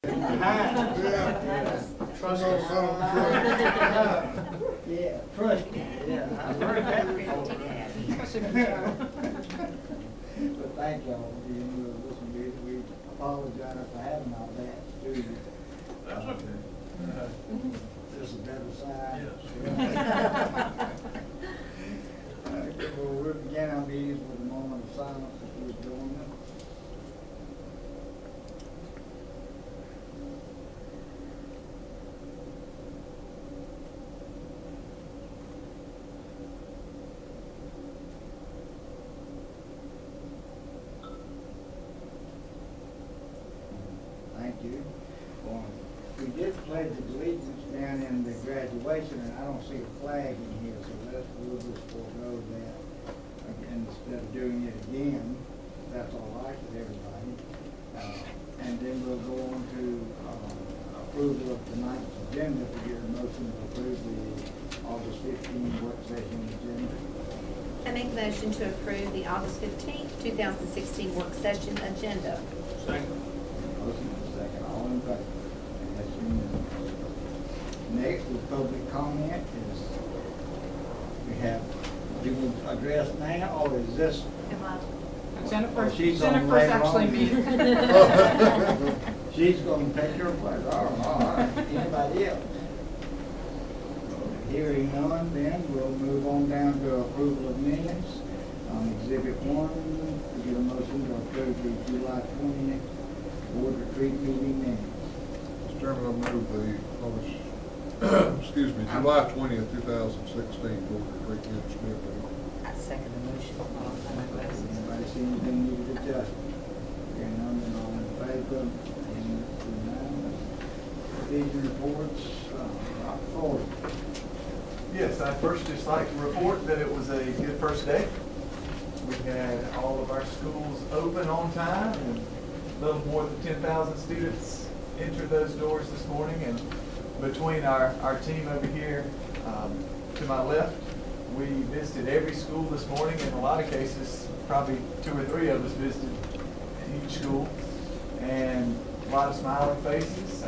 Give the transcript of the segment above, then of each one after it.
Trust us. Yeah, trust me. Yeah, I've heard that before. But thank y'all for being with us. We apologize for having our backs to you. That's okay. This is a better side. Yes. Okay, well, we'll begin our meetings with a moment of silence if we're doing it. Thank you. We did pledge allegiance down in the graduation, and I don't see a flag in here, so we'll just forego that. And instead of doing it again, if that's all right with everybody. And then we'll go on to approval of tonight's agenda. To get a motion to approve the August 15 work session agenda. I make a motion to approve the August 15th, 2016 work session agenda. Second. Motion and second, all in favor? That's unanimous. Next is public comment. We have, do we address now, or is this? Jennifer's She's on Jennifer's later actually on. me. She's going to take your place. All right. Anybody else? Hearing none, then we'll move on down to approval of minutes. Exhibit 1, we get a motion to approve the July 20th board retreat meeting minutes. Mr. Chairman, I move the August, excuse me, July 20th, 2016 board retreat minutes. I second the motion. Anybody see anything needed adjustment? Hearing none, then all in favor? And it's unanimous. Division reports, Rock Ford. Yes, I'd first just like to report that it was a good first day. We had all of our schools open on time, and a little more than 10,000 students entered those doors this morning. And between our team over here to my left, we visited every school this morning. In a lot of cases, probably 2 or 3 of us visited each school, and a lot of smiling faces.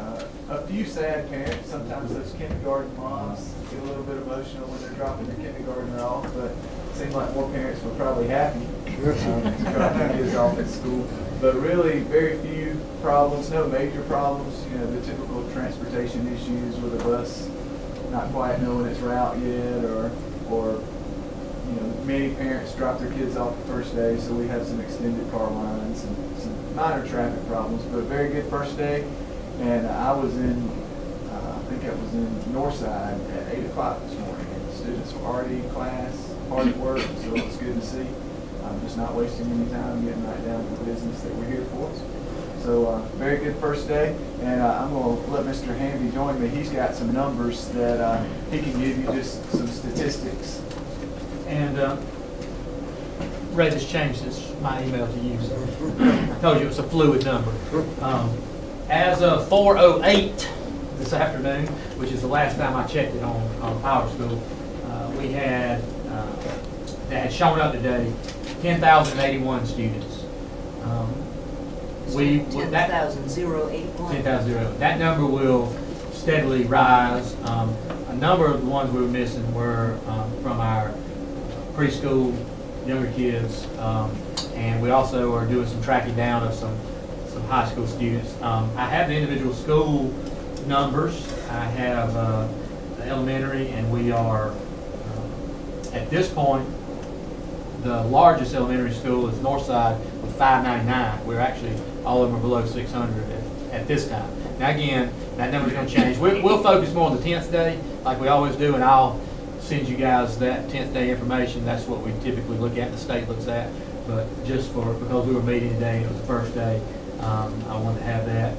A few sad parents. Sometimes those kindergarten moms get a little bit emotional when they're dropping their kindergartner off, but it seemed like more parents were probably happy to drop their kids off at school. But really, very few problems, no major problems. You know, the typical transportation issues with a bus not quite knowing its route yet, or you know, many parents drop their kids off the first day, so we have some extended car lines and some minor traffic problems. But a very good first day, and I was in, I think I was in Northside at 8 o'clock this morning, and the students were already in class, hard at work, so it's good to see. I'm just not wasting any time, getting right down to the business that we're here for. So very good first day, and I'm going to let Mr. Hamby join me. He's got some numbers that he can give you, just some statistics. And Ray just changed my email to you. So I told you it was a fluid number. As of 4:08 this afternoon, which is the last time I checked it on Power School, we had that had shown up today 10,081 students. 10,081. 10,081. That number will steadily rise. A number of the ones we were missing were from our preschool, younger kids, and we also are doing some tracking down of some high school students. I have the individual school numbers. I have the elementary, and we are, at this point, the largest elementary school is Northside with 599. We're actually, all of them are below 600 at this time. Now again, that number's going to change. We'll focus more on the 10th day, like we always do, and I'll send you guys that 10th day information. That's what we typically look at, the state looks at. But just because we were meeting today, it was the first day, I wanted to have that.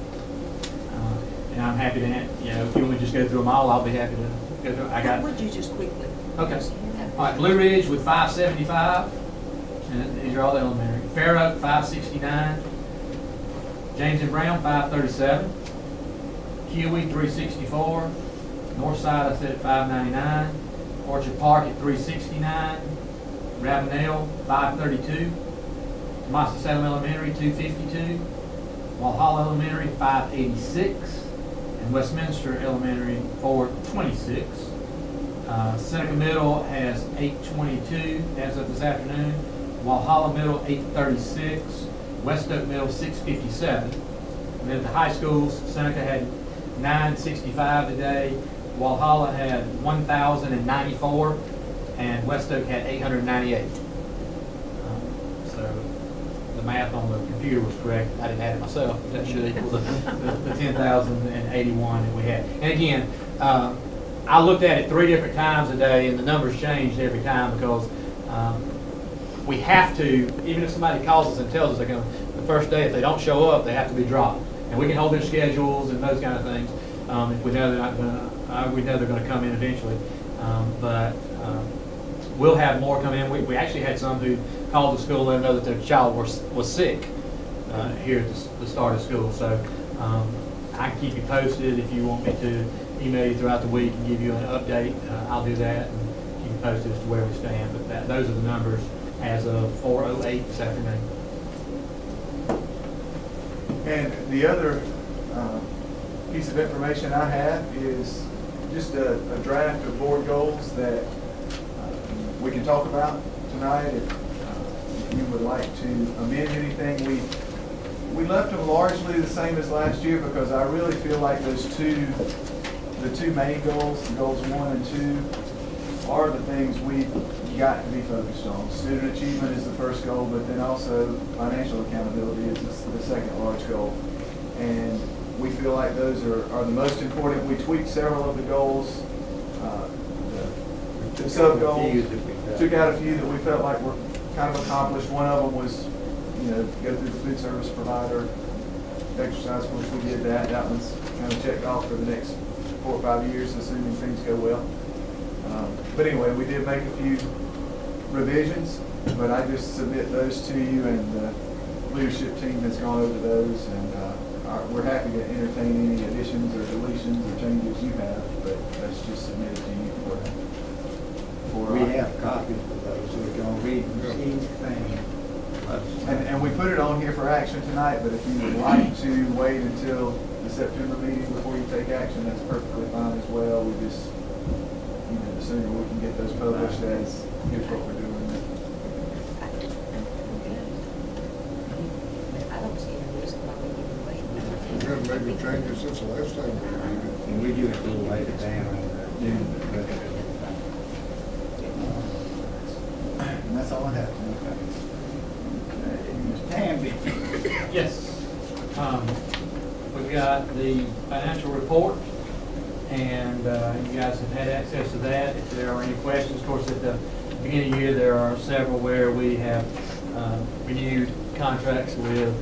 And I'm happy to, if you want me to just go through them all, I'll be happy to go through. I got. Would you just quickly? Okay. All right, Blue Ridge with 575, and these are all elementary. Fair Oak 569, James and Brown 537, Kiwi 364, Northside I said at 599, Orchard Park at 369, Ravenel 532, Monson Salem Elementary 252, Walhalla Elementary, 586, and Westminster Elementary, 426. Seneca Middle has 822 as of this afternoon, Walhalla Middle, 836, West Oak Middle, 657. And then at the high schools, Seneca had 965 today, Walhalla had 1,094, and West Oak had 898. So the math on the computer was correct. I didn't add it myself, but that should equal the 10,081 that we had. And again, I looked at it 3 different times a day, and the numbers changed every time because we have to, even if somebody calls us and tells us they're going to, the first day, if they don't show up, they have to be dropped. And we can hold their schedules and those kind of things if we know they're not going to, we know they're going to come in eventually. But we'll have more come in. We actually had some who called the school and let them know that their child was sick here at the start of school. So I can keep you posted if you want me to email you throughout the week and give you an update. I'll do that and keep you posted as to where we stand. But those are the numbers as of 4:08 this afternoon. And the other piece of information I have is just a draft of board goals that we can talk about tonight. If you would like to amend anything, we left them largely the same as last year because I really feel like the two main goals, goals 1 and 2, are the things we've got to be focused on. Student achievement is the first goal, but then also financial accountability is the second large goal. And we feel like those are the most important. We tweaked several of the goals, the sub-goals, took out a few that we felt like were kind of accomplished. One of them was, go through the food service provider exercise course. We did that. That one's kind of checked off for the next 4 or 5 years, assuming things go well. But anyway, we did make a few revisions, but I just submit those to you, and the leadership team has gone over those, and we're happy to entertain any additions or deletions or changes you have, but that's just submitted to you for We have copies of those, so we can read each thing. and we put it on here for action tonight, but if you would like to wait until the September meeting before you take action, that's perfectly fine as well. We just, the sooner we can get those published, as here's what we're doing. I don't see any reason why we need to wait. We haven't made any changes since the last time we reviewed it. And we do it a little later down on the and that's all I have. Ms. Tamby. Yes. We've got the financial report, and you guys have had access to that. If there are any questions, of course, at the beginning of the year, there are several where we have renewed contracts with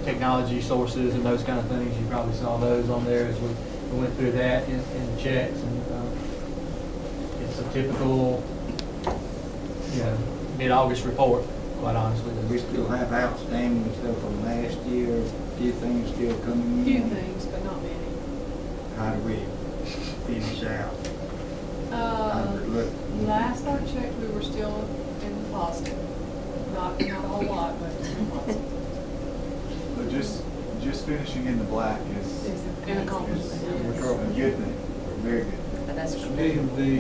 technology sources and those kind of things. You probably saw those on there as we went through that in the checks. And it's a typical, mid-August report, quite honestly. We still have outstanding stuff from last year, few things still coming in. Few things, but not many. How do we finish out? Look. Last I checked, we were still in the positive. Not a whole lot, but still positive. But just finishing in the black is It's an accomplishment. a good thing, very good. But that's Steve, the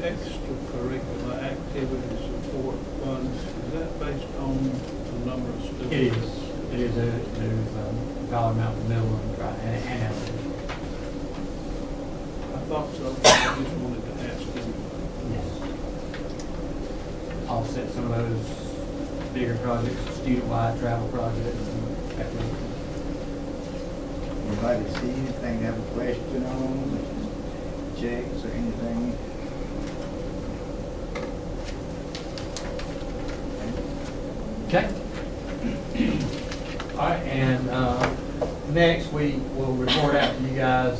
extracurricular activities support funds, is that based on the number of students? It is. It is a dollar amount for middle and elementary. I thought so, I just wanted to ask you. Yes. Offset some of those bigger projects, student-wide travel projects and activities. Anybody see anything, have a question on, checks or anything? Okay. All right, and next we will report out to you guys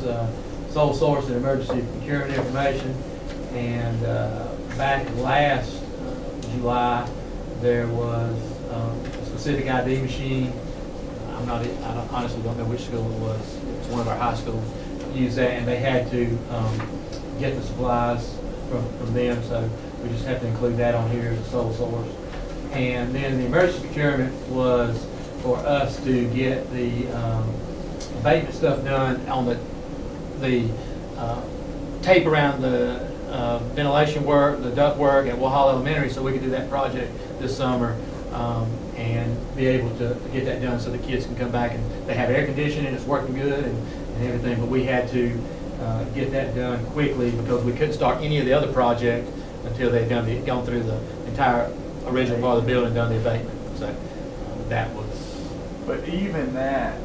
sole source and emergency procurement information. And back last July, there was a specific ID machine. I honestly don't know which school it was. It was one of our high schools used that, and they had to get the supplies from them. So we just have to include that on here as a sole source. And then the emergency procurement was for us to get the abatement stuff done on the tape around the ventilation work, the duct work at Walhalla Elementary, so we could do that project this summer and be able to get that done so the kids can come back and they have air conditioning, it's working good and everything, but we had to get that done quickly because we couldn't start any of the other project until they'd gone through the entire original part of the building, done the abatement. So that was. But even that,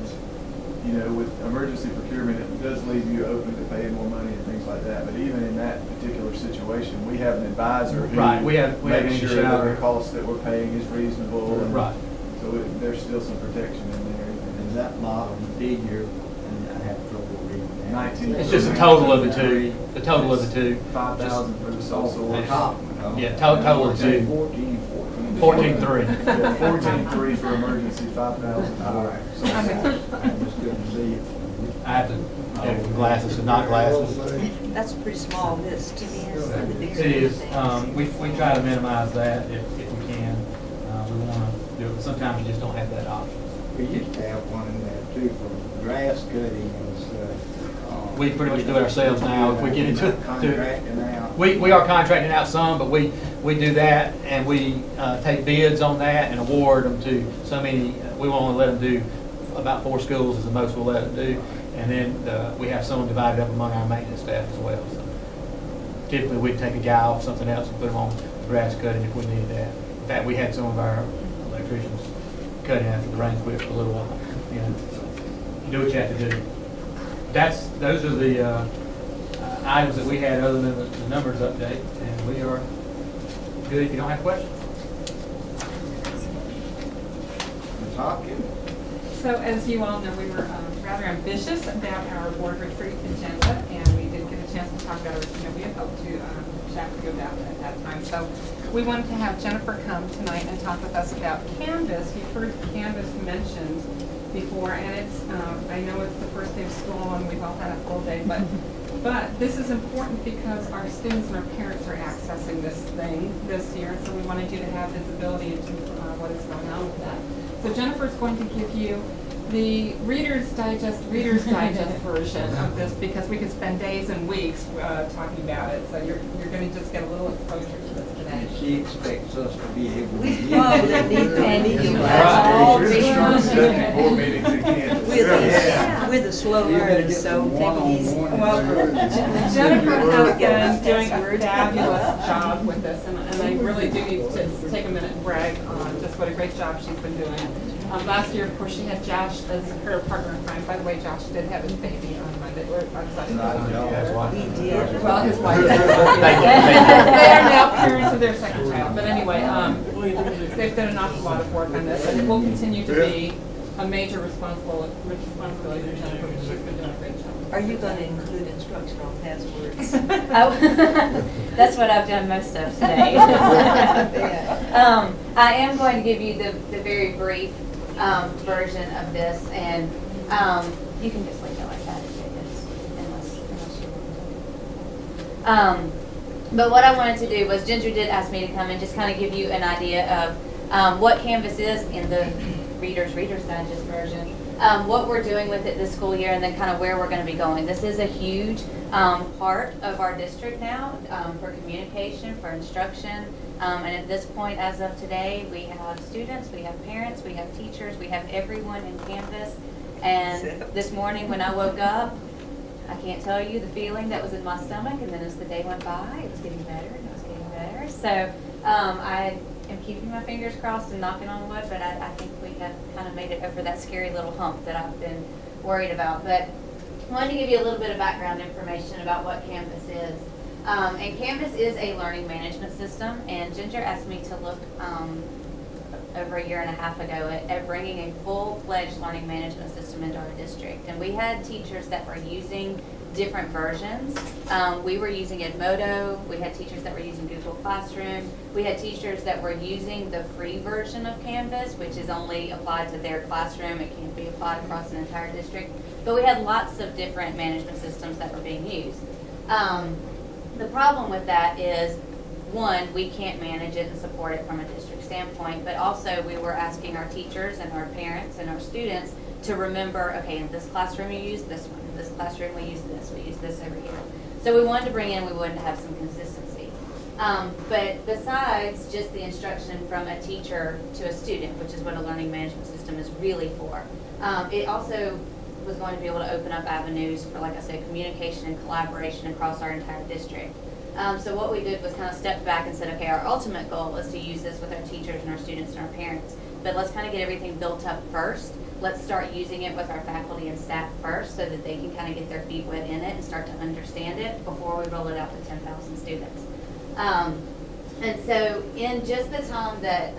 you know, with emergency procurement, it does leave you open to paying more money and things like that. But even in that particular situation, we have an advisor who Right, we have makes sure that shower. the cost that we're paying is reasonable. And Right. so there's still some protection in there. Is that bottom figure, and I have trouble reading that. 19. It's just a total of the two. The total of the two. 5,000 for the sole source. Top. Yeah, total of two. 14.3. 14.3 for emergency, 5,000 All for right. sole source. I just couldn't see it. I have to get from glasses to not glasses. That's a pretty small list. It is. It is. We try to minimize that if we can. We want to do it, but sometimes you just don't have that option. We used to have one in there too for grass cutting and stuff. We pretty much do it ourselves now. If we get into it. Contracting out. We are contracting out some, but we do that and we take bids on that and award them to so many. We will only let them do about 4 schools is the most we'll let them do. And then we have some divided up among our maintenance staff as well. So typically we'd take a guy off something else and put him on grass cutting if we needed that. In fact, we had some of our electricians cutting after the rain quit for a little while. You know, do what you have to do. Those are the items that we had other than the numbers update, and we are good if you don't have questions. Ms. Hopkins? So as you all know, we were rather ambitious about our board retreat agenda, and we didn't get a chance to talk about everything that we had hoped to chat with you about at that time. So we wanted to have Jennifer come tonight and talk with us about Canvas. You've heard Canvas mentioned before, and it's, I know it's the first day of school and we've all had a full day, but this is important because our students and our parents are accessing this thing this year, so we wanted you to have visibility into what is going on with that. So Jennifer's going to give you the Reader's Digest version of this because we could spend days and weeks talking about it. So you're going to just get a little exposure to this today. She expects us to be able to We get probably it. need to meet you Right. all We're readers. gonna start setting board meetings in Kansas. With the slow You're gonna learners, get so some take it easy. one-on-one Well, instructions. Jennifer has been doing That's a weird. fabulous job with this, and I really do need to take a minute and brag on just what a great job she's been doing. Last year, of course, she had Josh as her partner in crime. By the way, Josh did have his baby on Monday, or on Sunday. He did. Well, his wife. Thank you. They are now parents of their second child, but anyway, they've done an awful lot of work on this, and it will continue to be a major responsibility for Jennifer, because she's been doing a great job. Are you going to include instruction on passwords? Oh, that's what I've done most of today. I am going to give you the very brief version of this, and you can just leave it like that unless you. But what I wanted to do was Ginger did ask me to come and just kind of give you an idea of what Canvas is in the Reader's Digest version. What we're doing with it this school year, and then kind of where we're going to be going. This is a huge part of our district now for communication, for instruction. And at this point, as of today, we have students, we have parents, we have teachers, we have everyone in Canvas. And this morning when I woke up, I can't tell you the feeling that was in my stomach. And then as the day went by, it was getting better and it was getting better. So I am keeping my fingers crossed and knocking on wood, but I think we have kind of made it over that scary little hump that I've been worried about. But I wanted to give you a little bit of background information about what Canvas is. And Canvas is a learning management system, and Ginger asked me to look over a year and a half ago at bringing a full-fledged learning management system into our district. And we had teachers that were using different versions. We were using Edmodo. We had teachers that were using Google Classroom. We had teachers that were using the free version of Canvas, which is only applied to their classroom. It can't be applied across an entire district. But we had lots of different management systems that were being used. The problem with that is one, we can't manage it and support it from a district standpoint, but also we were asking our teachers and our parents and our students to remember, okay, in this classroom you use this one, in this classroom we use this over here. So we wanted to bring in, we wanted to have some consistency. But besides just the instruction from a teacher to a student, which is what a learning management system is really for, it also was going to be able to open up avenues for, like I said, communication and collaboration across our entire district. So what we did was kind of step back and said, okay, our ultimate goal is to use this with our teachers and our students and our parents, but let's kind of get everything built up first. Let's start using it with our faculty and staff first so that they can kind of get their feet wet in it and start to understand it before we roll it out to 10,000 students. And so in just the time that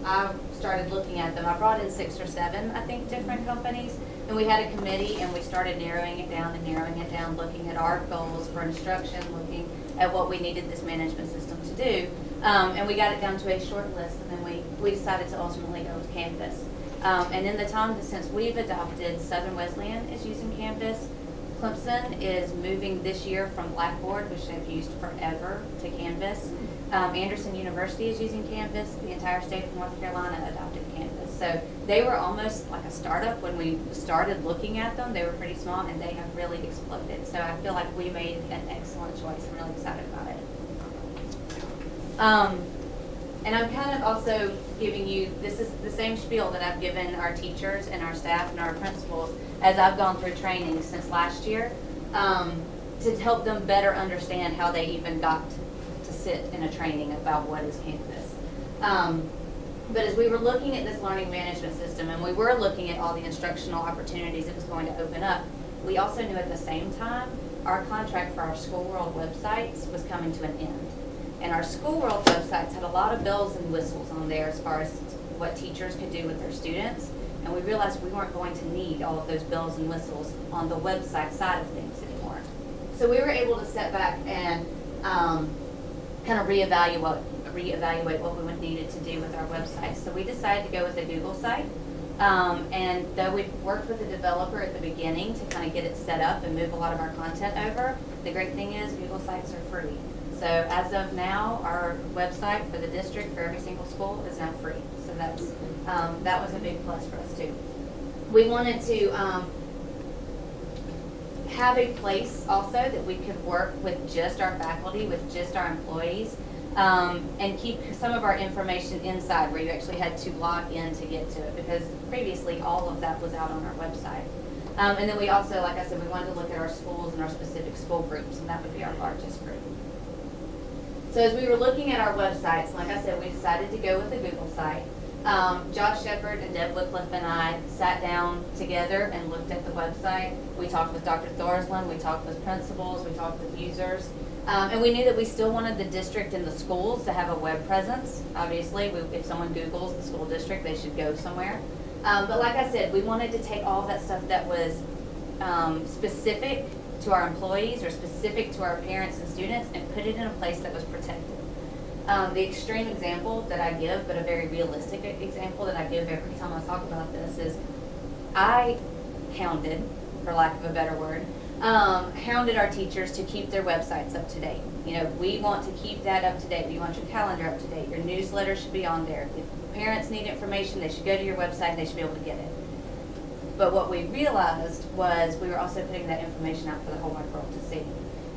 I started looking at them, I brought in 6 or 7, I think, different companies. And we had a committee and we started narrowing it down, looking at our goals for instruction, looking at what we needed this management system to do. And we got it down to a short list, and then we decided to ultimately go with Canvas. And in the time since we've adopted, Southern Wesleyan is using Canvas. Clemson is moving this year from Blackboard, which they've used forever, to Canvas. Anderson University is using Canvas. The entire state of North Carolina adopted Canvas. So they were almost like a startup when we started looking at them. They were pretty small, and they have really exploded. So I feel like we made an excellent choice. I'm really excited about it. And I'm kind of also giving you, this is the same spiel that I've given our teachers and our staff and our principals as I've gone through training since last year, to help them better understand how they even got to sit in a training about what is Canvas. But as we were looking at this learning management system and we were looking at all the instructional opportunities it was going to open up, we also knew at the same time our contract for our School World websites was coming to an end. And our School World websites had a lot of bells and whistles on there as far as what teachers could do with their students. And we realized we weren't going to need all of those bells and whistles on the website side of things anymore. So we were able to step back and kind of reevaluate what we needed to do with our website. So we decided to go with a Google site. And though we worked with a developer at the beginning to kind of get it set up and move a lot of our content over, the great thing is Google sites are free. So as of now, our website for the district for every single school is now free. So that's that was a big plus for us too. We wanted to have a place also that we could work with just our faculty, with just our employees, and keep some of our information inside where you actually had to log in to get to it, because previously all of that was out on our website. And then we also, like I said, we wanted to look at our schools and our specific school groups, and that would be our largest group. So as we were looking at our websites, like I said, we decided to go with the Google site. Josh Shepard and Deb Wycliffe and I sat down together and looked at the website. We talked with Dr. Thorsland, we talked with principals, we talked with users. And we knew that we still wanted the district and the schools to have a web presence. Obviously, if someone Googles the school district, they should go somewhere. But like I said, we wanted to take all that stuff that was specific to our employees or specific to our parents and students and put it in a place that was protected. The extreme example that I give, but a very realistic example that I give every time I talk about this, is I hounded, for lack of a better word, hounded our teachers to keep their websites up to date. You know, we want to keep that up to date. We want your calendar up to date. Your newsletter should be on there. If parents need information, they should go to your website and they should be able to get it. But what we realized was we were also putting that information out for the whole wide world to see.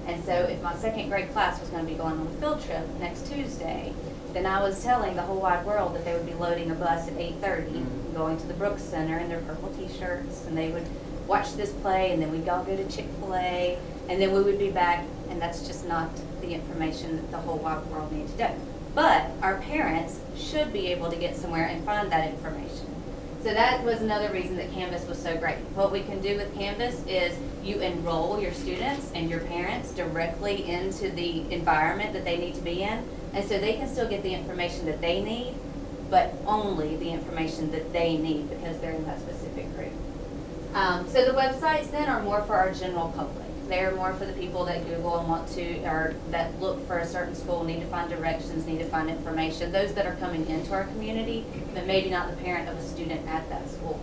And so if my second grade class was going to be going on a field trip next Tuesday, then I was telling the whole wide world that they would be loading a bus at 8:30, going to the Brooks Center in their purple t-shirts, and they would watch this play, and then we'd all go to Chick-fil-A, and then we would be back, and that's just not the information that the whole wide world needs to know. But our parents should be able to get somewhere and find that information. So that was another reason that Canvas was so great. What we can do with Canvas is you enroll your students and your parents directly into the environment that they need to be in, and so they can still get the information that they need, but only the information that they need because they're in that specific group. So the websites then are more for our general public. They're more for the people that Google and want to, or that look for a certain school, need to find directions, need to find information. Those that are coming into our community, but maybe not the parent of a student at that school.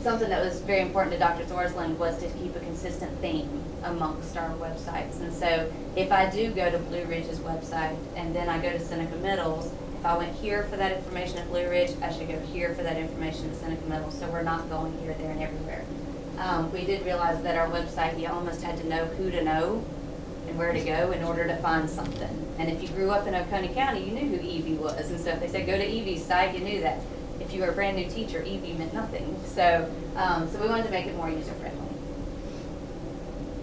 So something that was very important to Dr. Thorsland was to keep a consistent theme amongst our websites. And so if I do go to Blue Ridge's website and then I go to Seneca Middle's, if I went here for that information at Blue Ridge, I should go here for that information at Seneca Middle. So we're not going here, there, and everywhere. We did realize that our website, you almost had to know who to know and where to go in order to find something. And if you grew up in Oconee County, you knew who Evie was. And so if they said go to Evie's site, you knew that. If you were a brand new teacher, Evie meant nothing. So, so we wanted to make it more user friendly.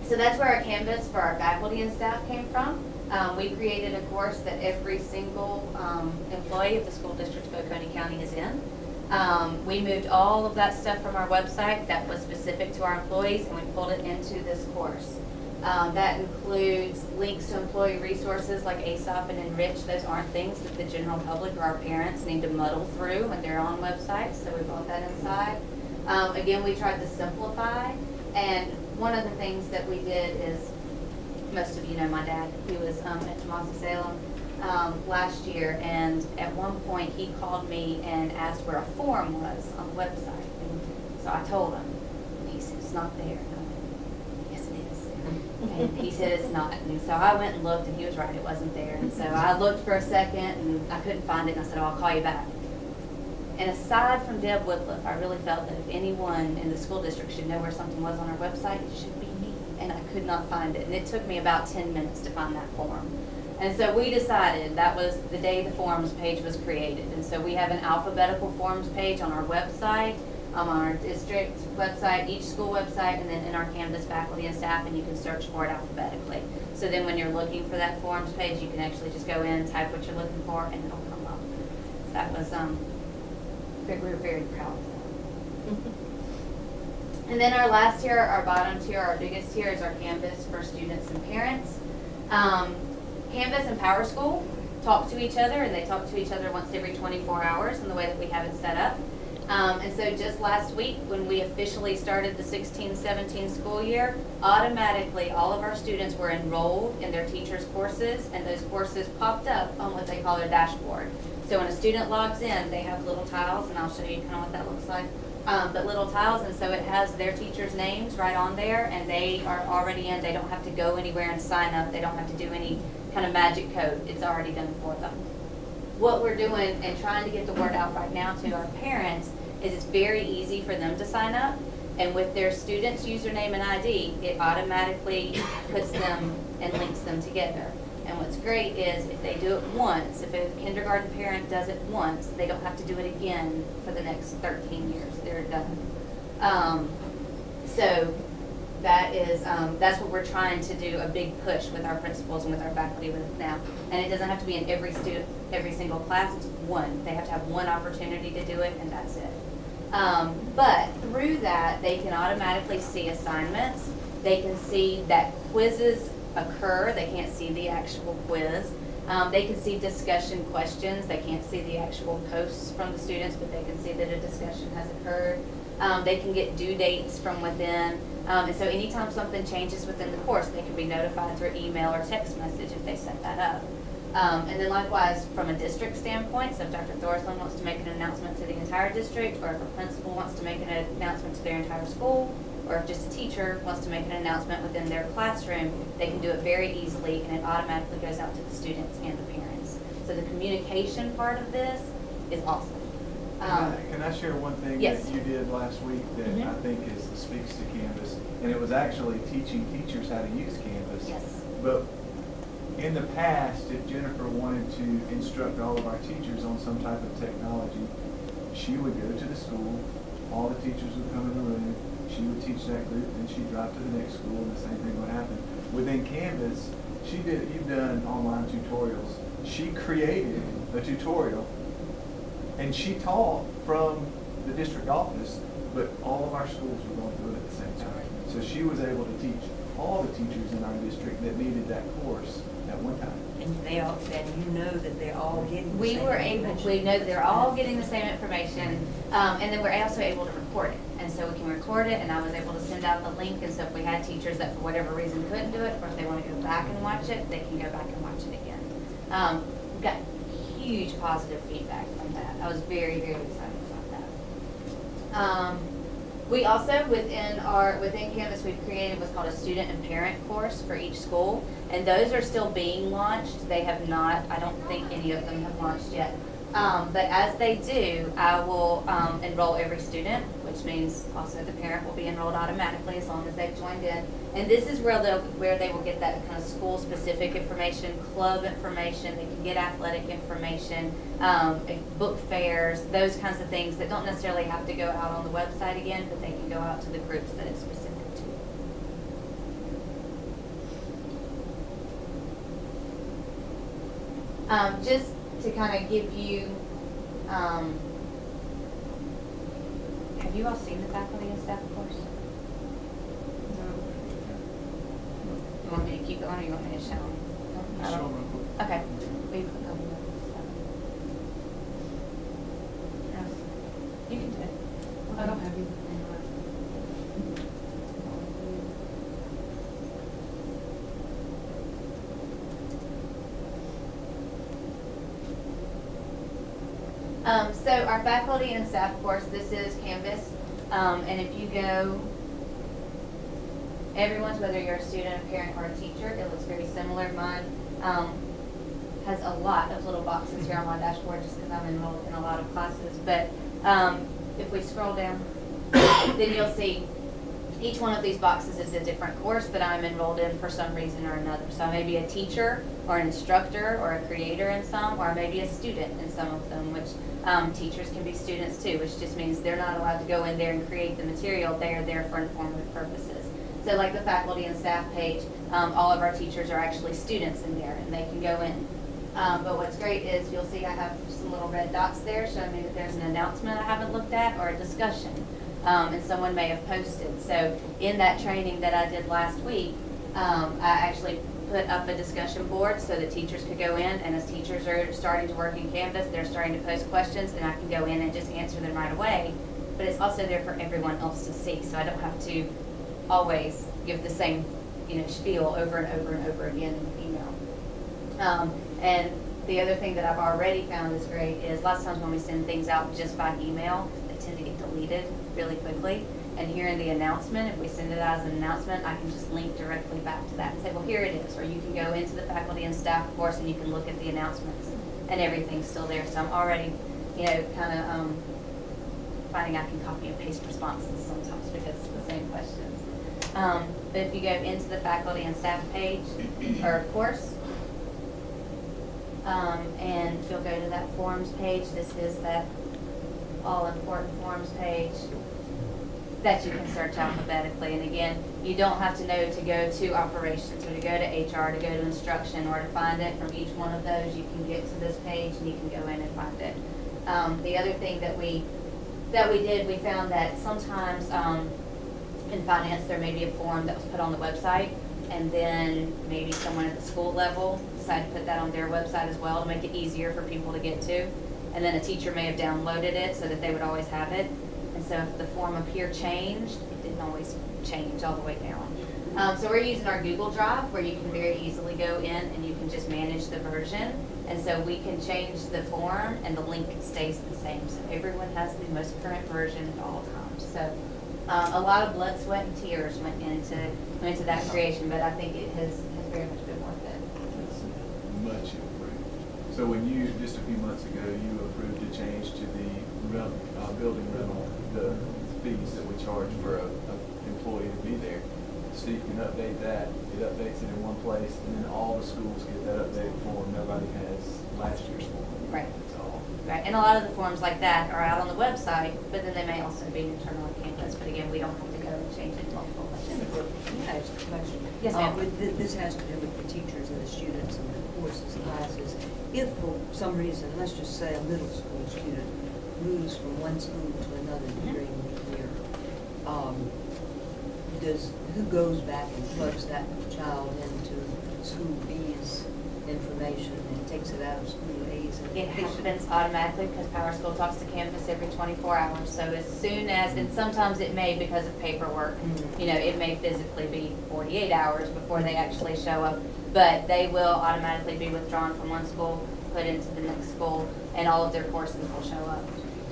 So that's where our Canvas for our faculty and staff came from. We created a course that every single employee of the school district of Oconee County is in. We moved all of that stuff from our website that was specific to our employees, and we pulled it into this course. That includes links to employee resources like ASOP and Enrich. Those aren't things that the general public or our parents need to muddle through on their own websites, so we brought that inside. Again, we tried to simplify, and one of the things that we did is, most of you know my dad. He was at Tommaso-Salem last year, and at one point he called me and asked where a form was on the website. And so I told him, and he said, it's not there. And I went, yes, it is. And he said it's not. And so I went and looked, and he was right, it wasn't there. And so I looked for a second, and I couldn't find it, and I said, oh, I'll call you back. And aside from Deb Woodliff, I really felt that if anyone in the school district should know where something was on our website, it should be me. And I could not find it. And it took me about 10 minutes to find that form. And so we decided that was the day the forms page was created. And so we have an alphabetical forms page on our website, on our district website, each school website, and then in our Canvas faculty and staff, and you can search for it alphabetically. So then when you're looking for that forms page, you can actually just go in, type what you're looking for, and it'll come up. That was, we were very proud of that. And then our last tier, our bottom tier, our biggest tier is our Canvas for students and parents. Canvas and Power School talk to each other, and they talk to each other once every 24 hours in the way that we have it set up. And so just last week, when we officially started the 16-17 school year, automatically all of our students were enrolled in their teachers' courses, and those courses popped up on what they call their dashboard. So when a student logs in, they have little tiles, and I'll show you kind of what that looks like. But little tiles, and so it has their teachers' names right on there, and they are already in. They don't have to go anywhere and sign up. They don't have to do any kind of magic code. It's already done for them. What we're doing and trying to get the word out right now to our parents is it's very easy for them to sign up, and with their student's username and ID, it automatically puts them and links them together. And what's great is if they do it once, if a kindergarten parent does it once, they don't have to do it again for the next 13 years. They're done. So that is, that's what we're trying to do, a big push with our principals and with our faculty with now. And it doesn't have to be in every student, every single class, it's one. They have to have one opportunity to do it, and that's it. But through that, they can automatically see assignments. They can see that quizzes occur. They can't see the actual quiz. They can see discussion questions. They can't see the actual posts from the students, but they can see that a discussion has occurred. They can get due dates from within. And so anytime something changes within the course, they can be notified through email or text message if they set that up. And then likewise, from a district standpoint, so if Dr. Thorsland wants to make an announcement to the entire district, or if a principal wants to make an announcement to their entire school, or if just a teacher wants to make an announcement within their classroom, they can do it very easily, and it automatically goes out to the students and the parents. So the communication part of this is awesome. Can I share one thing Yes. that you did last week that I think speaks to Canvas? And it was actually teaching teachers how to use Canvas. Yes. But in the past, if Jennifer wanted to instruct all of our teachers on some type of technology, she would go to the school, all the teachers would come in the room, she would teach that group, and she'd drop to the next school, and the same thing would happen. Within Canvas, you've done online tutorials. She created a tutorial, and she taught from the district office, but all of our schools were going through it at the same time. So she was able to teach all the teachers in our district that needed that course at one time. And they all, and you know that they're all getting the We same were able, information. we know that they're all getting the same information, and then we're also able to record it. And so we can record it, and I was able to send out the link, and so if we had teachers that for whatever reason couldn't do it, or if they want to go back and watch it, they can go back and watch it again. We got huge positive feedback from that. I was very, very excited about that. We also, within Canvas, we've created what's called a student and parent course for each school, and those are still being launched. They have not, I don't think any of them have launched yet. But as they do, I will enroll every student, which means also the parent will be enrolled automatically as long as they've joined in. And this is where they will get that kind of school-specific information, club information, they can get athletic information, book fairs, those kinds of things that don't necessarily have to go out on the website again, but they can go out to the groups that it's specific to. Just to kind of give you, have you all seen the faculty and staff course? You want me to keep going or you want me to show them? Show them real quick. Okay. Will you click on the You can do it. I don't have either. So our faculty and staff course, this is Canvas, and if you go, everyone's, whether you're a student, a parent, or a teacher, it looks very similar. Mine has a lot of little boxes here on my dashboard just because I'm enrolled in a lot of classes. But if we scroll down, then you'll see each one of these boxes is a different course that I'm enrolled in for some reason or another. So I may be a teacher or an instructor or a creator in some, or I may be a student in some of them, which teachers can be students too, which just means they're not allowed to go in there and create the material. They are there for informative purposes. So like the faculty and staff page, all of our teachers are actually students in there and they can go in. But what's great is you'll see I have some little red dots there showing me that there's an announcement I haven't looked at or a discussion. And someone may have posted. So in that training that I did last week, I actually put up a discussion board so that teachers could go in, and as teachers are starting to work in Canvas, they're starting to post questions, and I can go in and just answer them right away. But it's also there for everyone else to see, so I don't have to always give the same, spiel over and over and over again in the email. And the other thing that I've already found is great is lots of times when we send things out just by email, they tend to get deleted really quickly. And here in the announcement, if we send it out as an announcement, I can just link directly back to that and say, well, here it is. Or you can go into the faculty and staff course and you can look at the announcements and everything's still there. So I'm already, kind of finding I can copy and paste responses sometimes because it's the same questions. But if you go into the faculty and staff page or course, and you'll go to that forms page, this is that all-important forms page that you can search alphabetically. And again, you don't have to know to go to operations or to go to HR, to go to instruction, or to find it from each one of those. You can get to this page and you can go in and find it. The other thing that we did, we found that sometimes in finance there may be a form that was put on the website, and then maybe someone at the school level decided to put that on their website as well to make it easier for people to get to. And then a teacher may have downloaded it so that they would always have it. And so if the form up here changed, it didn't always change all the way down. So we're using our Google Drive where you can very easily go in and you can just manage the version. And so we can change the form and the link stays the same. So everyone has the most current version at all times. So a lot of blood, sweat, and tears went into that creation, but I think it has very much been worth it. It's much improved. So when you, just a few months ago, you approved a change to the building rental, the fees that we charge for an employee to be there. Steve can update that. It updates it in one place, and then all the schools get that updated form. Nobody has last year's form. Right. That's all. Right, and a lot of the forms like that are out on the website, but then they may also be internal on campus. But again, we don't have to go and change it multiple times. I have a question. Yes, ma'am. This has to do with the teachers and the students and the courses, classes. If for some reason, let's just say a middle school student moves from one school to another during the year, who goes back and plugs that child into school B's information and takes it out of school A's? It happens automatically because Power School talks to campus every 24 hours. So as soon as, and sometimes it may because of paperwork, it may physically be 48 hours before they actually show up, but they will automatically be withdrawn from one school, put into the next school, and all of their courses will show up.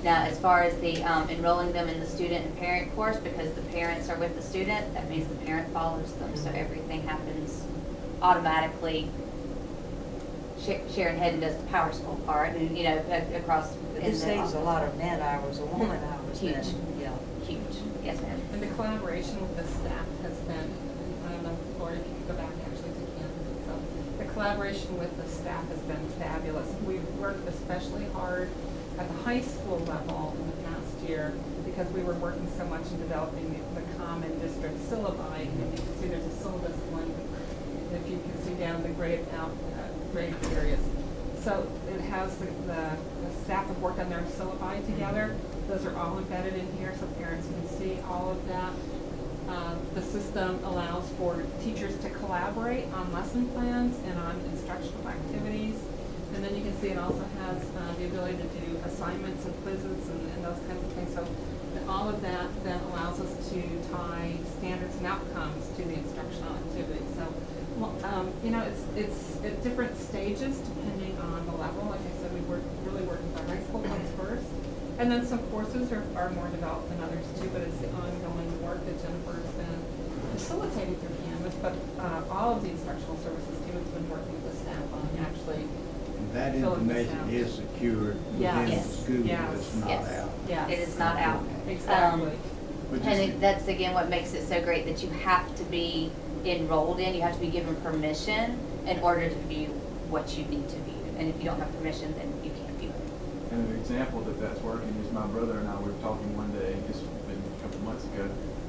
Now, as far as the enrolling them in the student and parent course, because the parents are with the student, that means the parent follows them, so everything happens automatically. Sharon Hedden does the Power School part, and, you know, across. in It the saves a office. lot of man hours, or woman hours. Huge. then. Yeah. Huge, yes, ma'am. And the collaboration with the staff has been, I don't know, Lori, if you could go back actually to Kansas itself. The collaboration with the staff has been fabulous. We've worked especially hard at the high school level in the past year because we were working so much in developing the common district syllabi. And you can see there's a syllabus one, if you can see down the grade areas. So it has the staff have worked on their syllabi together. Those are all embedded in here so parents can see all of that. The system allows for teachers to collaborate on lesson plans and on instructional activities. And then you can see it also has the ability to do assignments and quizzes and those kinds of things. So all of that then allows us to tie standards and outcomes to the instructional activities. So, you know, it's at different stages depending on the level. Like I said, we really work with our high school ones first. And then some courses are more developed than others too, but it's the ongoing work that Jennifer's been facilitating through Canvas. But all of the instructional services team has been working with the staff on actually That filling this information out. is secured within the Yes. school, Yes. it's not Yes. out. Yes. It is not out. Exactly. But And just- that's again what makes it so great, that you have to be enrolled in, you have to be given permission in order to view what you need to view. And if you don't have permission, then you can't view it. And an example that's working is my brother and I were talking one day, just been a couple months ago,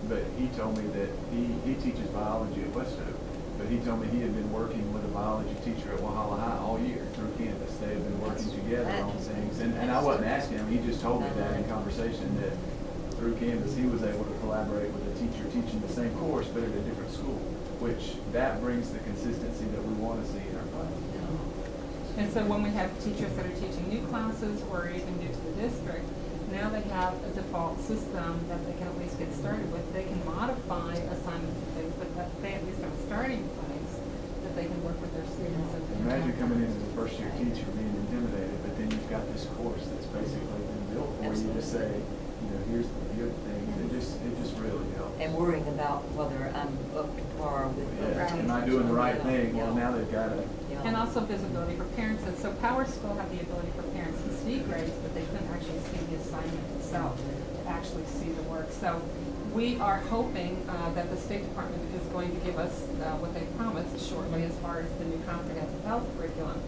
but he told me that he teaches biology at West Oak, but he told me he had been working with a biology teacher at Walhalla High all year through Canvas. They had been working together on things, and I wasn't asking him, he just told me that in conversation, that through Canvas, he was able to collaborate with a teacher teaching the same course, but at a different school, which that brings the consistency that we want to see in our class. And so when we have teachers that are teaching new classes or even new to the district, now they have a default system that they can at least get started with. They can modify assignments and things, but that they at least have a starting place that they can work with their students. Imagine coming in as a first year teacher being intimidated, but then you've got this course that's basically been built for you to say, you know, here's the good things. It just really helps. And worrying about whether I'm up to par with the Yeah, teachers. am I doing the right Yeah, thing? Well, yeah. now they've got to. Yeah. And also visibility for parents. And so Power School had the ability for parents to see grades, but they couldn't actually see the assignment itself, to actually see the work. So we are hoping that the State Department is going to give us what they promised shortly as far as the new comprehensive health curriculum.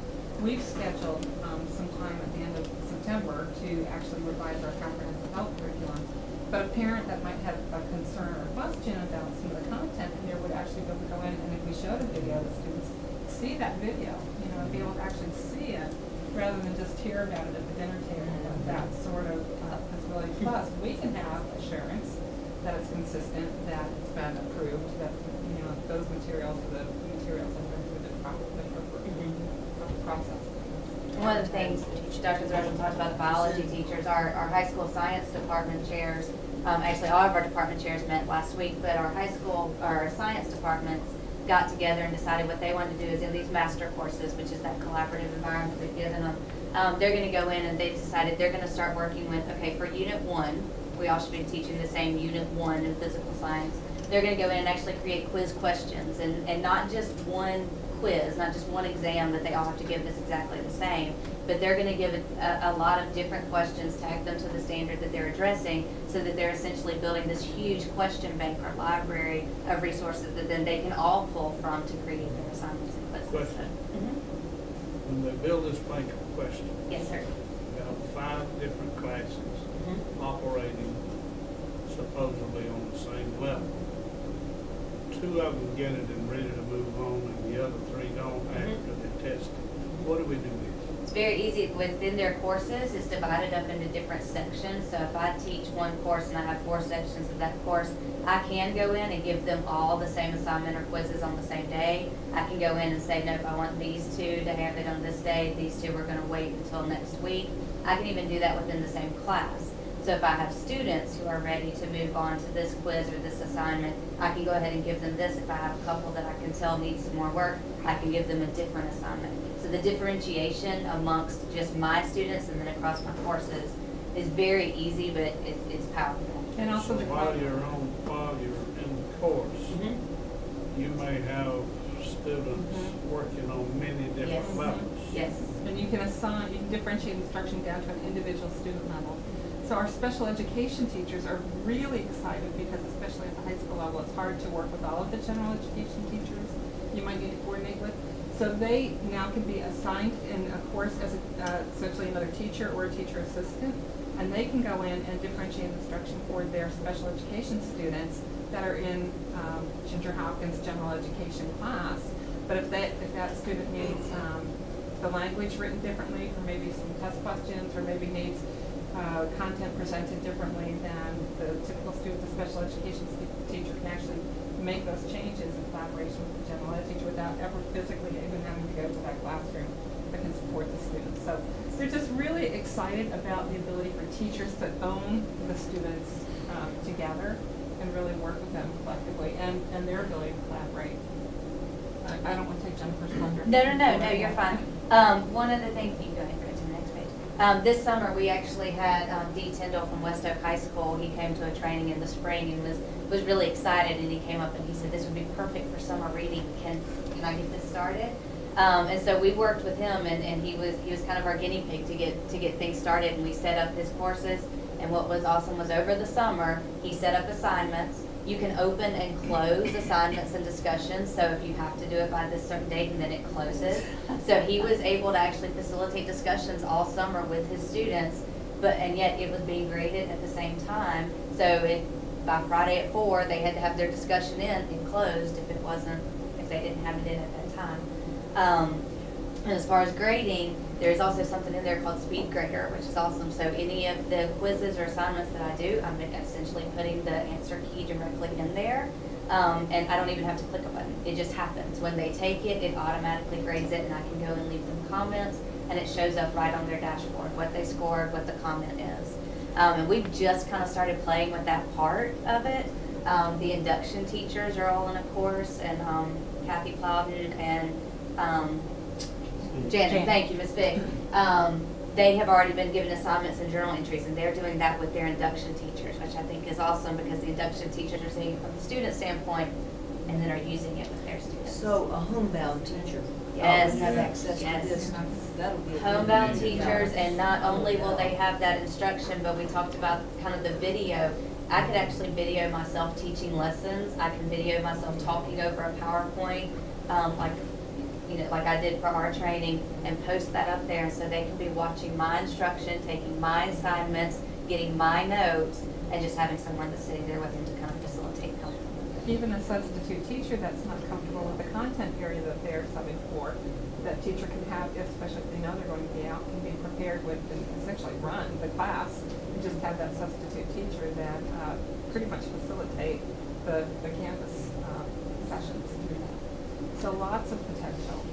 We've scheduled some time at the end of September to actually revise our comprehensive health curriculum. But a parent that might have a concern or question about some of the content in there would actually be able to go in, and if we showed a video, the students see that video, you know, and be able to actually see it rather than just hear about it at the dinner table. That sort of possibility. Plus, we can have assurance that it's consistent, that it's been approved, that, you know, those materials are the materials that have been through the proper process. One of the things Dr. Zershel talked about, the biology teachers, our high school science department chairs, actually all of our department chairs met last week, but our science departments got together and decided what they wanted to do is in these master courses, which is that collaborative environment we've given them, they're going to go in and they decided they're going to start working with, okay, for Unit 1, we all should be teaching the same Unit 1 in physical science. They're going to go in and actually create quiz questions and not just one quiz, not just one exam that they all have to give that's exactly the same, but they're going to give a lot of different questions, tag them to the standard that they're addressing, so that they're essentially building this huge question bank or library of resources that then they can all pull from to create their assignments and quizzes. Question. Mhm. When they build this bank of questions, Yes, sir. you have 5 different classes Mhm. operating supposedly on the same level. 2 of them get it and ready to move on, and the other 3 don't after they test it. What do we do here? It's very easy. Within their courses, it's divided up into different sections. So if I teach one course and I have 4 sections of that course, I can go in and give them all the same assignment or quizzes on the same day. I can go in and say, nope, I want these 2 to have it on this day. These 2 we're going to wait until next week. I can even do that within the same class. So if I have students who are ready to move on to this quiz or this assignment, I can go ahead and give them this. If I have a couple that I can tell need some more work, I can give them a different assignment. So the differentiation amongst just my students and then across my courses is very easy, but it's powerful. And also So the while you're in the course, you may have students working on many Yes. different levels. Yes. And you can differentiate instruction down to an individual student level. So our special education teachers are really excited because especially at the high school level, it's hard to work with all of the general education teachers you might need to coordinate with. So they now can be assigned in a course as essentially another teacher or a teacher assistant, and they can go in and differentiate instruction for their special education students that are in Ginger Hopkins' general education class. But if that student needs the language written differently, or maybe some test questions, or maybe needs content presented differently than the typical student, the special education teacher can actually make those changes in collaboration with the general ed teacher without ever physically even having to go to that classroom that can support the students. So they're just really excited about the ability for teachers to own the students together and really work with them collectively, and their ability to collaborate. I don't want to take Jennifer's thunder. No, you're fine. One other thing, you can go ahead and go to the next page. This summer, we actually had Dee Tyndall from West Oak High School. He came to a training in the spring and was really excited, and he came up and he said, this would be perfect for summer reading. Can I get this started? And so we worked with him, and he was kind of our guinea pig to get things started, and we set up his courses. And what was awesome was over the summer, he set up assignments. You can open and close assignments and discussions, so if you have to do it by this certain date and then it closes. So he was able to actually facilitate discussions all summer with his students, and yet it was being graded at the same time. So by Friday at 4, they had to have their discussion in and closed if they didn't have it in at that time. And as far as grading, there's also something in there called Speed Grader, which is awesome. So any of the quizzes or assignments that I do, I'm essentially putting the answer key directly in there. And I don't even have to click a button. It just happens. When they take it, it automatically grades it, and I can go and leave them comments, and it shows up right on their dashboard, what they scored, what the comment is. And we've just kind of started playing with that part of it. The induction teachers are all in a course, and Kathy Plowden and Janet, thank you, Ms. Vick. They have already been given assignments and journal entries, and they're doing that with their induction teachers, which I think is awesome because the induction teachers are seeing it from the student standpoint and then are using it with their students. So a homebound teacher. Yes. Would have access to Yes. this. That'll be a good Homebound thing. teachers, and not only will they have that instruction, but we talked about kind of the video. I could actually video myself teaching lessons. I can video myself talking over a PowerPoint, like I did for our training, and post that up there so they can be watching my instruction, taking my assignments, getting my notes, and just having someone that's sitting there with them to kind of facilitate help. Even a substitute teacher that's not comfortable with the content area that they're subbing for, that teacher can have, especially if they know they're going to be out, can be prepared with and essentially run the class, and just have that substitute teacher that pretty much facilitate the Canvas sessions. So lots of potential.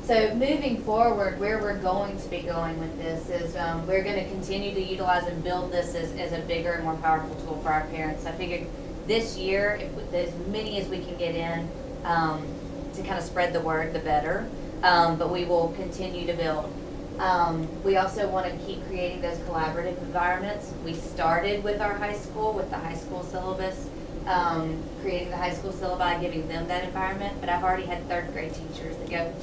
So moving forward, where we're going to be going with this is we're going to continue to utilize and build this as a bigger and more powerful tool for our parents. I figured this year, as many as we can get in to kind of spread the word, the better. But we will continue to build. We also want to keep creating those collaborative environments. We started with our high school, with the high school syllabus, creating the high school syllabi, giving them that environment. But I've already had third grade teachers that go,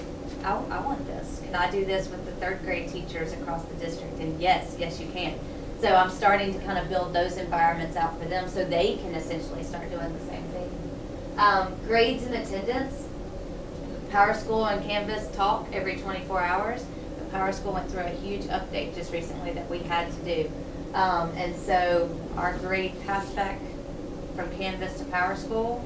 I want this. Can I do this with the third grade teachers across the district? And yes, you can. So I'm starting to kind of build those environments out for them so they can essentially start doing the same thing. Grades and attendance. Power School and Canvas talk every 24 hours. But Power School went through a huge update just recently that we had to do. And so our grade pass back from Canvas to Power School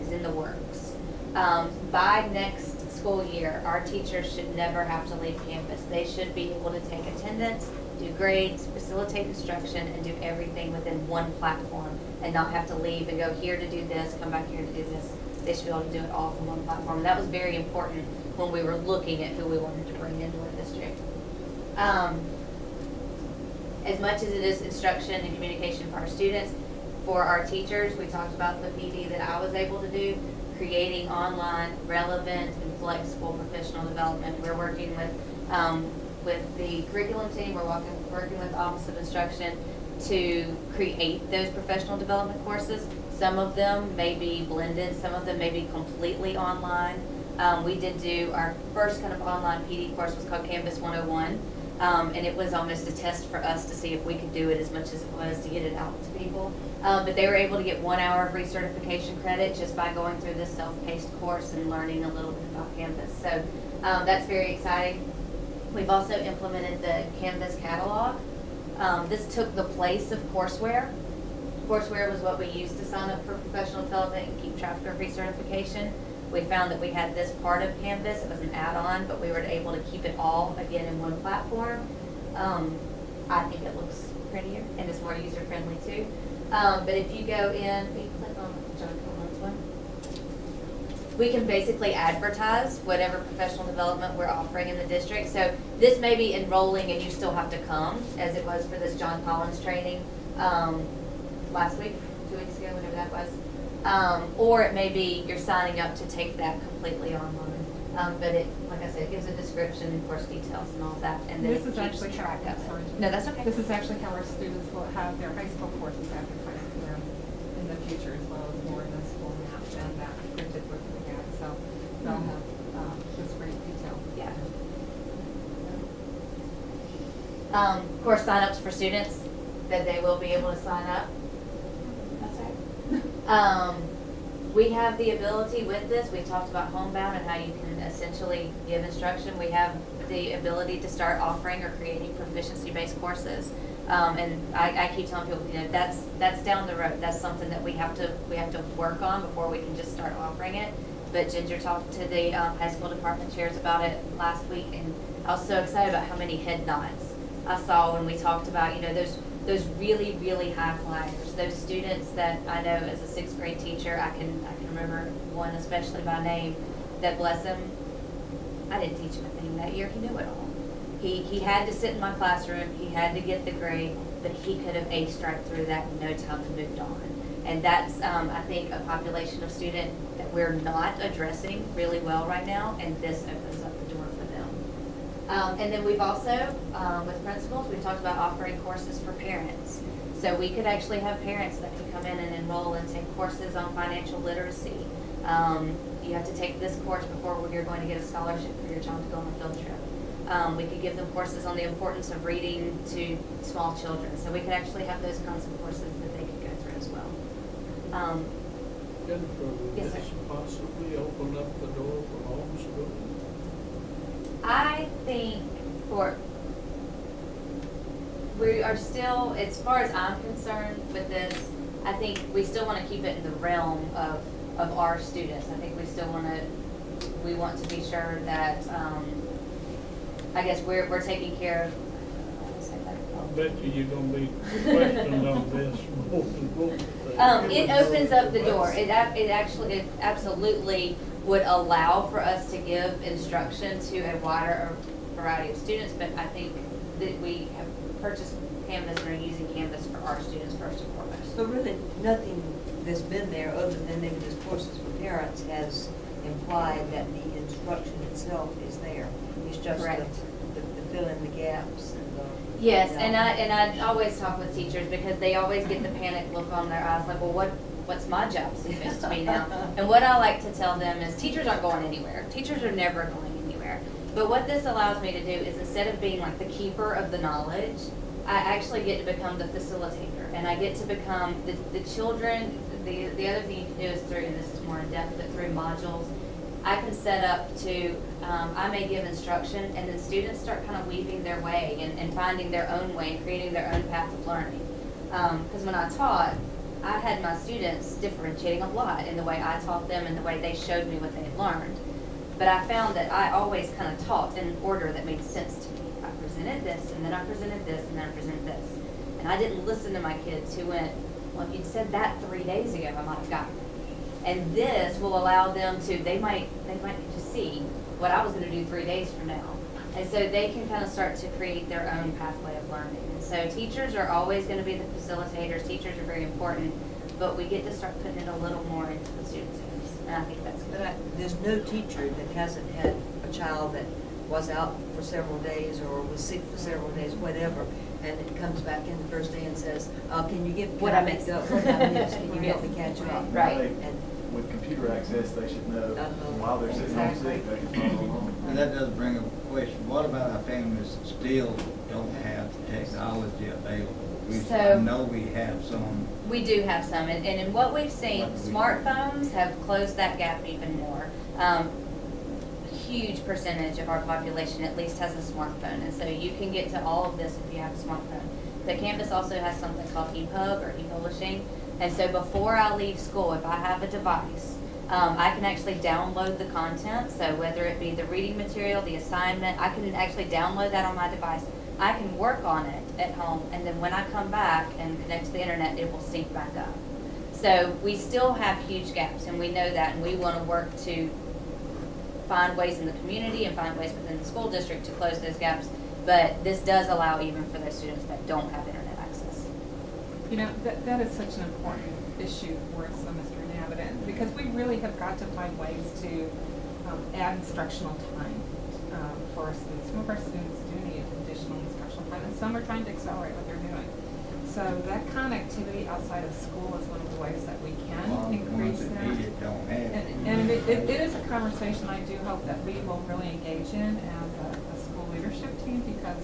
is in the works. By next school year, our teachers should never have to leave Canvas. They should be able to take attendance, do grades, facilitate instruction, and do everything within one platform and not have to leave and go here to do this, come back here to do this. They should be able to do it all from one platform. And that was very important when we were looking at who we wanted to bring into our district. As much as it is instruction and communication for our students, for our teachers, we talked about the PD that I was able to do, creating online, relevant, and flexible professional development. We're working with with the curriculum team, we're working with the Office of Instruction to create those professional development courses. Some of them may be blended, some of them may be completely online. We did do, our first kind of online PD course was called Canvas 101. And it was almost a test for us to see if we could do it as much as it was to get it out to people. But they were able to get 1 hour of recertification credit just by going through this self-paced course and learning a little bit about Canvas. So that's very exciting. We've also implemented the Canvas catalog. This took the place of courseware. Courseware was what we used to sign up for professional development and keep track of recertification. We found that we had this part of Canvas, it was an add-on, but we were able to keep it all, again, in one platform. I think it looks prettier and is more user-friendly too. But if you go in, if you click on this one, we can basically advertise whatever professional development we're offering in the district. So this may be enrolling and you still have to come, as it was for this John Collins training last week, 2 weeks ago, whatever that was. Or it may be you're signing up to take that completely online. But it, like I said, it gives a description, course details and all that, and then This it is keeps actually track of sorry. it. No, that's okay. This is actually how our students will have their high school courses advertised to them in the future, as well as more in this format than that printed book we had. So they'll have this great detail. Yeah. Course signups for students, that they will be able to sign up. That's right. We have the ability with this, we talked about homebound and how you can essentially give instruction. We have the ability to start offering or creating proficiency-based courses. And I keep telling people, you know, that's down the road. That's something that we have to work on before we can just start offering it. But Ginger talked to the high school department chairs about it last week, and I was so excited about how many head nods I saw when we talked about, you know, those really, really high flyers, those students that I know as a 6th grade teacher, I can remember one especially by name, that bless him, I didn't teach him a thing that year, he knew it all. He had to sit in my classroom, he had to get the grade, but he could have aced right through that in no time and moved on. And that's, I think, a population of student that we're not addressing really well right now, and this opens up the door for them. And then we've also, with principals, we've talked about offering courses for parents. So we could actually have parents that could come in and enroll and take courses on financial literacy. You have to take this course before you're going to get a scholarship for your child to go on a field trip. We could give them courses on the importance of reading to small children. So we could actually have those kinds of courses that they could go through as well. Jennifer, would Yes, this sir. possibly open up the door for homeschooling? I think we are still, as far as I'm concerned with this, I think we still want to keep it in the realm of our students. I think we want to be sure that, I guess we're taking care of, how do I say that? I bet you're gonna be questioned on this more than most. It opens up the door. It absolutely would allow for us to give instruction to a wider variety of students, but I think that we have purchased Canvas and are using Canvas for our students first and foremost. So really, nothing that's been there other than maybe this courses for parents has implied that the instruction itself is there. It's just Correct. the fill in the gaps and the. Yes, you know. and I always talk with teachers because they always get the panic look on their eyes, like, well, what's my job supposed to be now? And what I like to tell them is teachers aren't going anywhere. Teachers are never going anywhere. But what this allows me to do is, instead of being like the keeper of the knowledge, I actually get to become the facilitator, and I get to become the children. The other thing you can do is through, and this is more in depth, but through modules, I can set up to, I may give instruction, and then students start kind of weaving their way and finding their own way and creating their own path of learning. Because when I taught, I had my students differentiating a lot in the way I taught them and the way they showed me what they had learned. But I found that I always kind of taught in an order that made sense to me. I presented this, and then I presented this, and then I presented this. And I didn't listen to my kids who went, well, if you'd said that 3 days ago, I might have gotten it. And this will allow them to, they might just see what I was going to do 3 days from now. And so they can kind of start to create their own pathway of learning. And so teachers are always going to be the facilitators. Teachers are very important, but we get to start putting it a little more into the students' hands. And I think that's good. But there's no teacher that hasn't had a child that was out for several days or was sick for several days, whatever, and it comes back in the first day and says, can you give, What I missed. What I missed, can you help me catch up? Right. And With computer access, they should know while they're sitting home sick, they can follow along. And that does bring up a question, what about our families that still don't have the technology available? I So- know we have some. We do have some, and in what we've seen, What do we do? smartphones have closed that gap even more. Huge percentage of our population at least has a smartphone, and so you can get to all of this if you have a smartphone. The campus also has something called ePub or e-publishing, and so before I leave school, if I have a device, I can actually download the content, so whether it be the reading material, the assignment, I can actually download that on my device. I can work on it at home, and then when I come back and connect to the internet, it will sync back up. So we still have huge gaps, and we know that, and we want to work to find ways in the community and find ways within the school district to close those gaps. But this does allow even for those students that don't have internet access. You know, that is such an important issue for us, Mr. Nabbitt, because we really have got to find ways to add instructional time for our students. Some of our students do need additional instructional time, and some are trying to accelerate what they're doing. So that connectivity outside of school is one of the ways that we can increase that. Don't have it. And it is a conversation I do hope that we will really engage in as a school leadership team, because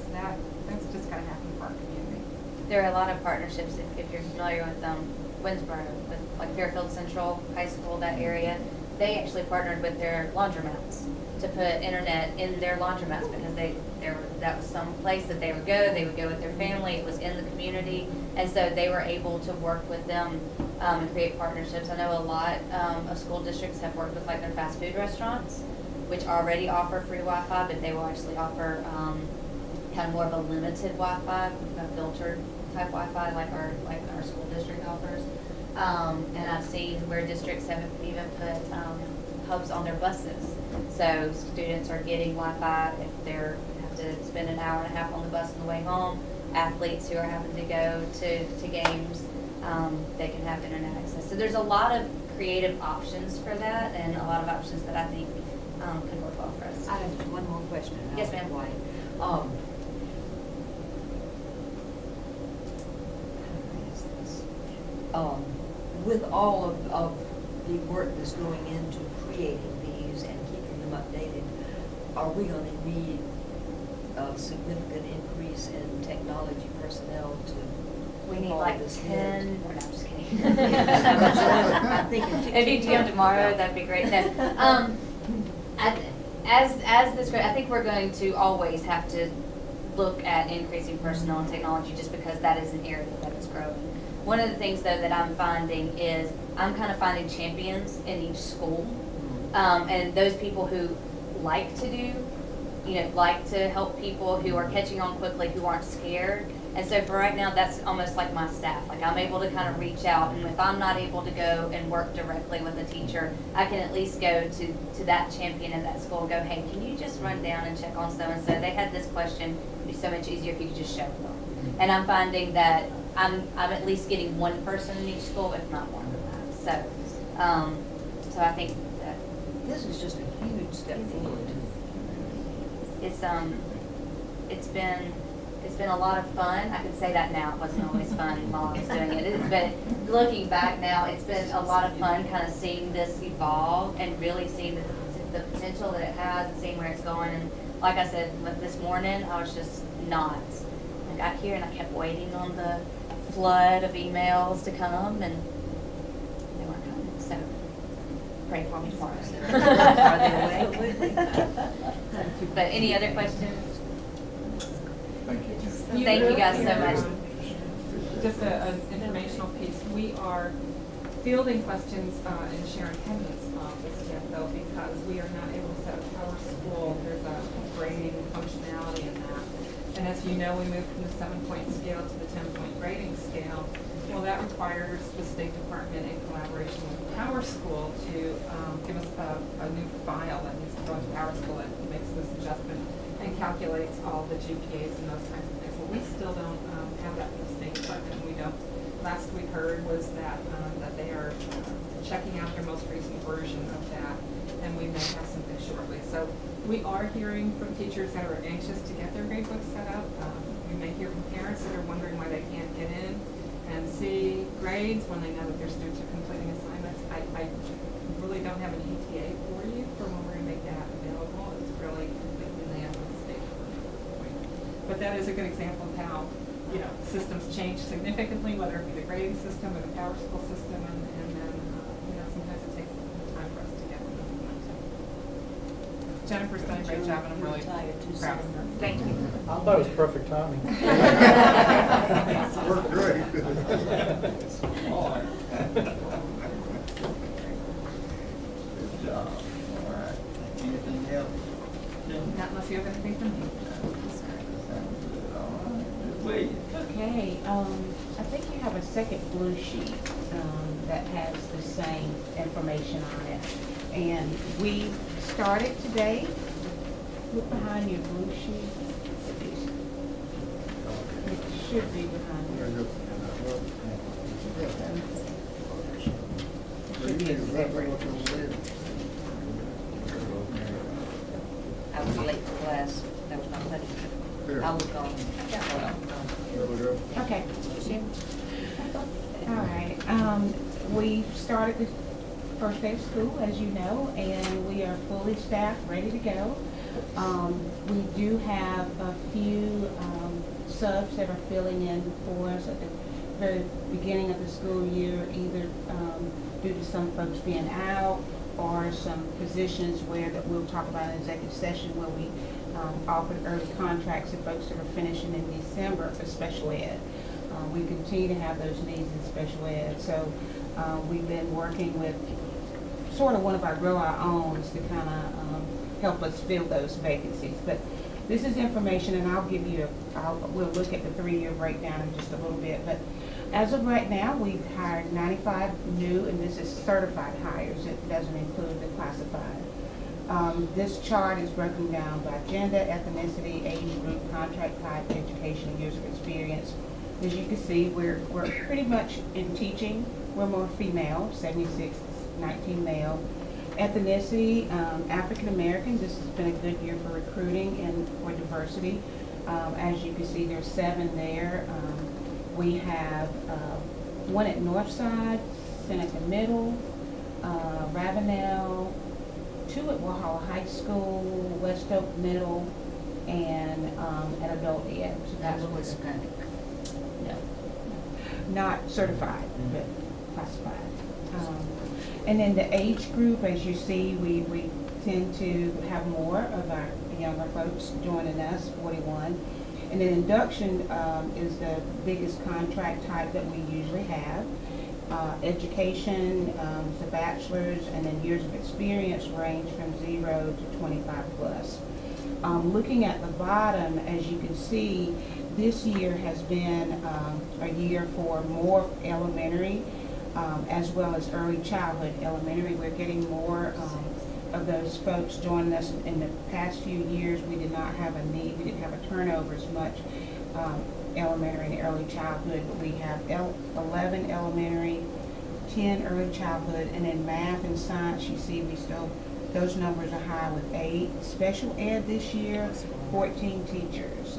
that's just gotta happen for our community. There are a lot of partnerships, if you're familiar with Winsboro, with like Fairfield Central High School, that area. They actually partnered with their laundromats to put internet in their laundromats, because that was some place that they would go with their family, it was in the community, and so they were able to work with them and create partnerships. I know a lot of school districts have worked with like their fast food restaurants, which already offer free Wi-Fi, but they will actually offer kind of more of a limited Wi-Fi, a filtered type Wi-Fi like our school district offers. And I've seen where districts have even put hubs on their buses. So students are getting Wi-Fi if they have to spend an hour and a half on the bus on the way home. Athletes who are having to go to games, they can have internet access. So there's a lot of creative options for that, and a lot of options that I think could work well for us. I have one more question. and I'll Yes, ma'am. be quiet. How do I ask this? With all of the work that's going into creating these and keeping them updated, are we going to need a significant increase in technology personnel to We need all like this 10, no, I'm just kidding. I'm thinking If you can come tomorrow, that'd be great. No, as this, I think we're going to always have to look at increasing personnel and technology, just because that is an area that is growing. One of the things though that I'm finding is I'm kind of finding champions in each school, and those people who like to do, like to help people, who are catching on quickly, who aren't scared. And so for right now, that's almost like my staff. Like I'm able to kind of reach out, and if I'm not able to go and work directly with a teacher, I can at least go to that champion in that school and go, hey, can you just run down and check on so-and-so? They had this question. It'd be so much easier if you could just show them. And I'm finding that I'm at least getting one person in each school, if not more than that. So I think that this is just a huge step forward. it's been a lot of fun. I can say that now. It wasn't always fun while I was doing it. But looking back now, it's been a lot of fun kind of seeing this evolve and really seeing the potential that it has and seeing where it's going. And like I said, this morning, I was just not. I got here and I kept waiting on the flood of emails to come, and they weren't coming. So pray for me tomorrow. Are they awake? But any other questions? Thank you. Thank you guys so much. Just an informational piece. We are fielding questions in Sharon Henry's office yet, though, because we are not able to set up our school. There's a grading functionality in that. And as you know, we moved from the 7-point scale to the 10-point grading scale. Well, that requires the State Department in collaboration with Power School to give us a new file that needs to go into Power School that makes this adjustment and calculates all the GPAs and those kinds of things. Well, we still don't have that from the State Department. We don't. Last we heard was that that they are checking out their most recent version of that, and we may have something shortly. So we are hearing from teachers that are anxious to get their gradebooks set up. We may hear from parents that are wondering why they can't get in and see grades when they know that their students are completing assignments. I really don't have an ETA for you for when we're going to make that available. It's really completely in the hands of the state. But that is a good example of how, you know, systems change significantly, whether it be the grading system or the power school system, and then, you know, sometimes it takes time for us to get them implemented. Jennifer's done a great job, and I'm really proud of her. Thank you. I thought it was perfect timing. Worked great. Good job. All right. Anything else? Not unless you have anything for me. Sounds good. All right. Wait. Okay, I think you have a second blue sheet that has the same information on it. And we started today. Look behind your blue sheet. It should be behind Very you. good. Should be a separate. I was late for class, that was my punishment. Here. I was gone. There we go. Okay. All right, we started the first day of school, as you know, and we are fully staffed, ready to go. We do have a few subs that are filling in for us at the very beginning of the school year, either due to some folks being out or some positions where that we'll talk about in executive session where we offered early contracts to folks that are finishing in December for special ed. We continue to have those needs in special ed, so we've been working with sort of one of our grow our owns to kind of help us fill those vacancies. But this is information, and I'll give you we'll look at the 3-year breakdown in just a little bit. But as of right now, we've hired 95 new, and this is certified hires. It doesn't include the classified. This chart is broken down by gender, ethnicity, age group, contract type, education, and years of experience. As you can see, we're pretty much in teaching. We're more female, 76, 19 male. Ethnicity, African American. This has been a good year for recruiting and for diversity. As you can see, there's 7 there. We have 1 at Northside, Seneca Middle, Ravenel, 2 at Walhalla High School, West Oak Middle, and at Adult Ed. So That that's was Hispanic. no, not certified, but classified. And then the age group, as you see, we tend to have more of our younger folks joining us, 41. And then induction is the biggest contract type that we usually have. Education, the bachelor's, and then years of experience range from 0 to 25 plus. Looking at the bottom, as you can see, this year has been a year for more elementary as well as early childhood. Elementary, we're getting more of those folks joining us. In the past few years, we did not have a need, we didn't have a turnover as much elementary and early childhood, but we have 11 elementary, 10 early childhood, and then math and science, you see we still, those numbers are high with 8. Special ed this year, 14 teachers.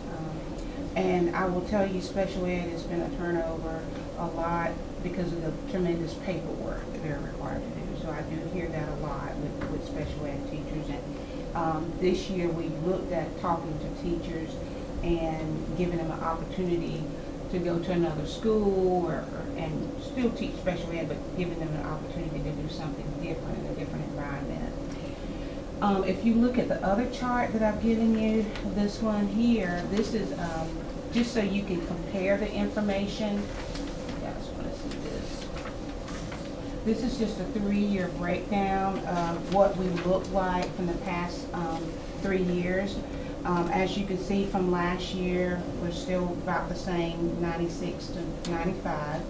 And I will tell you, special ed has been a turnover a lot because of the tremendous paperwork that they're required to do. So I do hear that a lot with special ed teachers. And this year we looked at talking to teachers and giving them an opportunity to go to another school and still teach special ed, but giving them an opportunity to do something different in a different environment. If you look at the other chart that I've given you, this one here, this is just so you can compare the information. You guys want to see this? This is just a 3-year breakdown of what we look like from the past 3 years. As you can see from last year, we're still about the same, 96 to 95,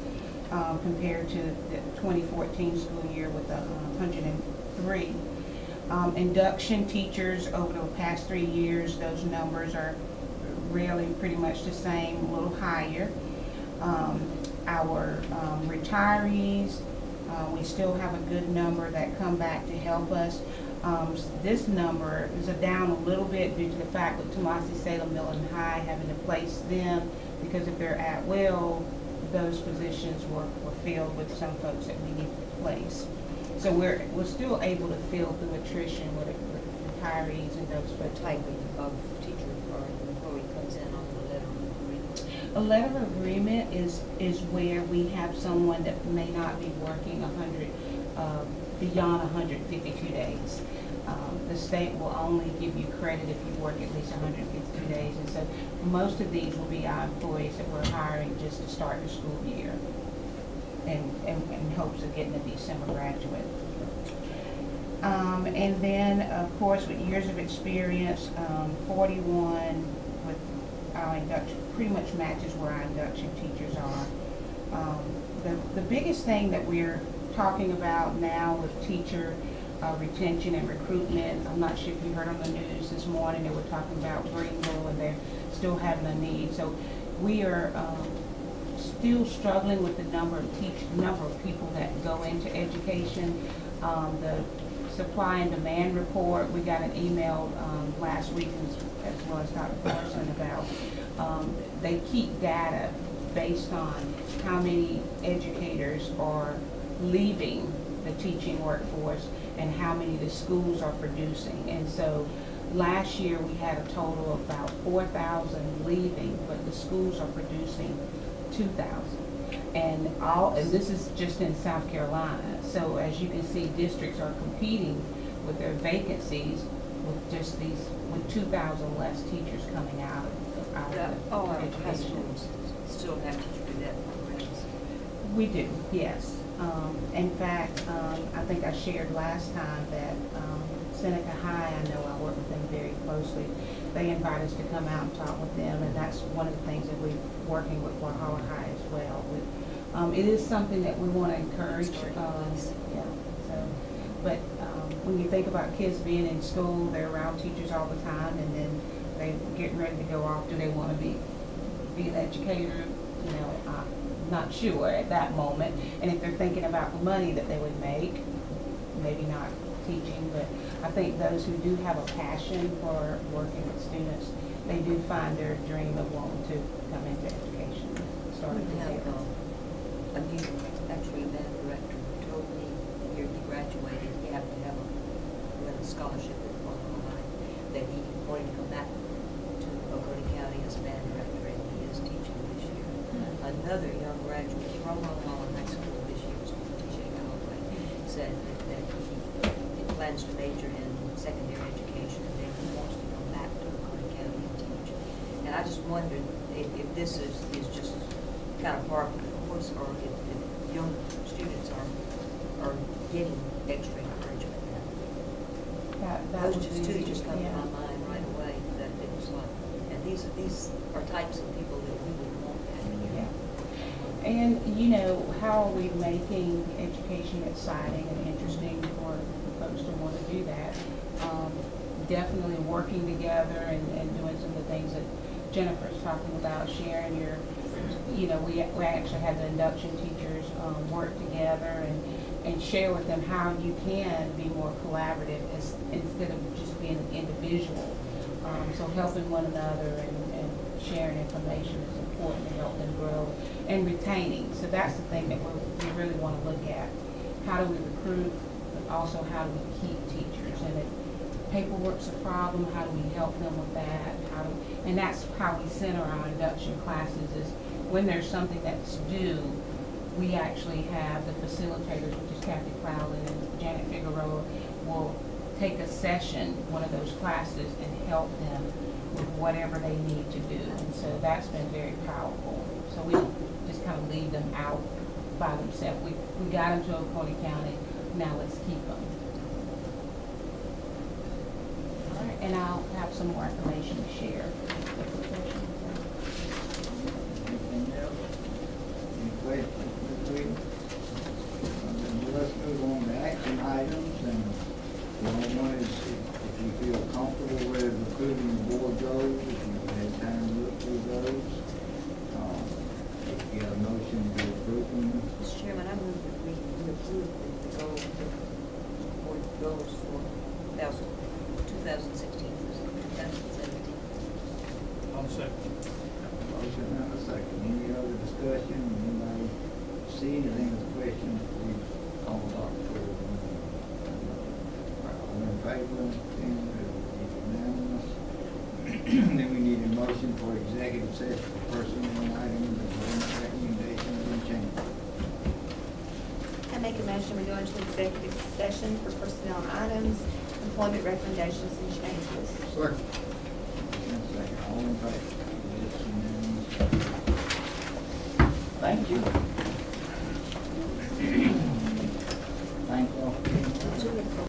compared to the 2014 school year with 103. Induction teachers over the past 3 years, those numbers are really pretty much the same, a little higher. Our retirees, we still have a good number that come back to help us. This number is down a little bit due to the fact with Tomasi, Salem, Mill and High having to place them, because if they're at will, those positions were filled with some folks that we need to place. So we're still able to fill through attrition with retirees and those What folks. type of teacher or employee comes in on the letter of agreement? A letter of agreement is where we have someone that may not be working beyond 152 days. The state will only give you credit if you work at least 152 days. And so most of these will be our employees that we're hiring just to start the school year in hopes of getting a December graduate. And then, of course, with years of experience, 41 with our induction, pretty much matches where our induction teachers are. The biggest thing that we're talking about now with teacher retention and recruitment, I'm not sure if you heard on the news this morning, they were talking about Greenville and they're still having a need. So we are still struggling with the number of people that go into education. The supply and demand report, we got an email last week as well as Dr. Carson about, they keep data based on how many educators are leaving the teaching workforce and how many the schools are producing. And so last year we had a total of about 4,000 leaving, but the schools are producing 2,000. And this is just in South Carolina. So as you can see, districts are competing with their vacancies with 2,000 less teachers coming out of All our high education. schools still have to do that programs. We do, yes. In fact, I think I shared last time that Seneca High, I know I work with them very closely. They invite us to come out and talk with them, and that's one of the things that we're working with Walhalla High as well. It is something that we want to encourage. When you think about kids being in school, they're around teachers all the time, and then they getting ready to go off. Do they want to be an educator? You know, not sure at that moment. And if they're thinking about the money that they would make, maybe not teaching, but I think those who do have a passion for working with students, they do find their dream of wanting to come into education. We have a new, actually, band director who told me the year he graduated, he happened to have a scholarship at Walhalla High, that he wanted to come back to Oconee County as a band director, and he is teaching this year. Another young graduate from Walhalla High School this year, Jay Holloway, said that he plans to major in secondary education, and then he wants to come back to Oconee County and teach. And I just wondered if this is just kind of par for the course, or if young students are getting extra encouragement now. Those two just come to my mind right away, that it was like, and these are types of people that we would want having here. Yeah. And, you know, how are we making education exciting and interesting for folks to want to do that? Definitely working together and doing some of the things that Jennifer's talking about, sharing your, you know, we actually had the induction teachers work together and share with them how you can be more collaborative instead of just being an individual. So helping one another and sharing information is important to help them grow, and retaining. So that's the thing that we really want to look at. How do we recruit, but also how do we keep teachers? And if paperwork's a problem, how do we help them with that? And that's how we center our induction classes, is when there's something that's due, we actually have the facilitators, which is Kathy Crowley and Janet Figueroa, will take a session, one of those classes, and help them with whatever they need to do. And so that's been very powerful. So we don't just kind of leave them out by themselves. We got them to Oconee County, now let's keep them. All right, and I'll have some more information to share. Anything else? Any questions this week? Let's move on to action items, and one is if you feel comfortable with approving the board goals, if you've had time to look through those. If you have a motion to approve them. Mr. Chairman, I move that we approve the board goals for 2016 through 2017. I'll second. Motion and a second. Any other discussion? Anybody see anything with questions? Please call the box for it. All in favor? It's unanimous. Then we need a motion for executive session for personnel items and recommendations and changes. I make a motion, we go into executive session for personnel items, employment recommendations and changes. Second. Motion and a second. All in favor? It's unanimous. Thank you. Thank you all.